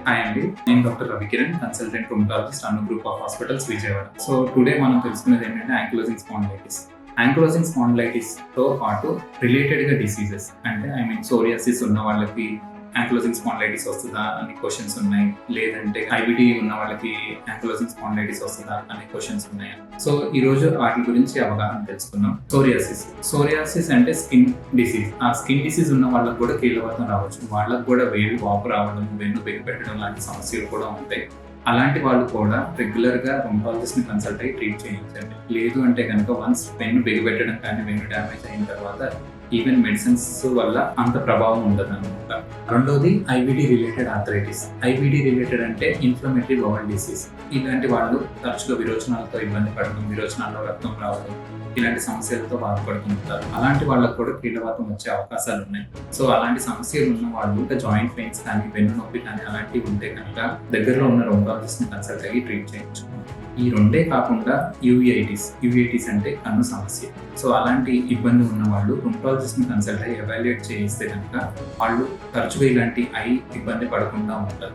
Hi అండి, నేను doctor Ravikiran, consultant rheumatologist Anu group of hospitals Vijayawada. So today మనం తెలుసుకునేది ఏంటంటే యాంకిలోజింగ్ స్పాండిలైటిస్. యాంకిలోజింగ్ స్పాండిలైటిస్ తో పాటు రిలేటెడ్ గా డిసీజెస్ అంటే సోరియాసిస్ ఉన్న వాళ్ళకి యాంకిలోజింగ్ స్పాండిలైటిస్ వస్తుందా అని క్వశ్చన్స్ ఉన్నాయి, లేదంటే ఐబిడి ఉన్న వాళ్ళకి యాంకిలోజింగ్ స్పాండిలైటిస్ వస్తుందా అనే క్వశ్చన్స్ ఉన్నాయి. సో ఈ రోజు వాటి గురించి అవగాహన తెలుసుకుందాం. సోరియాసిస్ అంటే స్కిన్ డిసీజ్. ఆ స్కిన్ డిసీజ్ ఉన్న వాళ్ళకి కూడా కీళ్ళవాతం రావచ్చు, వాళ్ళకి కూడా వేలు వాపు రావడం, వెన్ను పెట్టడం లాంటి సమస్యలు కూడా ఉంటాయి. అలాంటి వాళ్ళు కూడా రెగ్యులర్ గా రొమటాలజిస్ట్ ని కన్సల్ట్ అయ్యి ట్రీట్ చేయించండి. లేదు అంటే కనుక వన్స్ వెన్ను బిగబెట్టడం కానీ వెన్ను డ్యామేజ్ అయిన తర్వాత ఈవెన్ మెడిసిన్స్ వల్ల అంత ప్రభావం ఉండదు అనమాట. రెండోది IBD related arthritis. IBD related అంటే ఇన్ఫ్లమేటరీ బౌల్ డిసీజ్. ఇలాంటి వాళ్ళు తరచుగా విరోచనాలతో ఇబ్బంది పడడం, విరోచనాల్లో రక్తం రావడం, ఇలాంటి సమస్యలతో బాధపడుతుంటారు. అలాంటి వాళ్ళకు కూడా కీళ్ళవాతం వచ్చే అవకాశాలు ఉన్నాయి. సో అలాంటి సమస్యలు ఉన్న వాళ్ళు ఇంకా జాయింట్ పెయిన్స్ కానీ వెన్ను నొప్పి కానీ అలాంటివి ఉంటే కనుక దగ్గరలో ఉన్న రొమటాలజిస్ట్ ని కన్సల్ట్ అయ్యి ట్రీట్ చేయించుకోవాలి. ఈ రెండే కాకుండా యూవిఐటిస్ అంటే కన్ను సమస్య. సో అలాంటి ఇబ్బంది ఉన్న వాళ్ళు రొమటాలజిస్ట్ ని కన్సల్ట్ అయ్యి ఎవాల్యుయేట్ చేయిస్తే కనుక వాళ్ళు తరచుగా ఇలాంటి ఐ ఇబ్బంది పడకుండా ఉంటారు.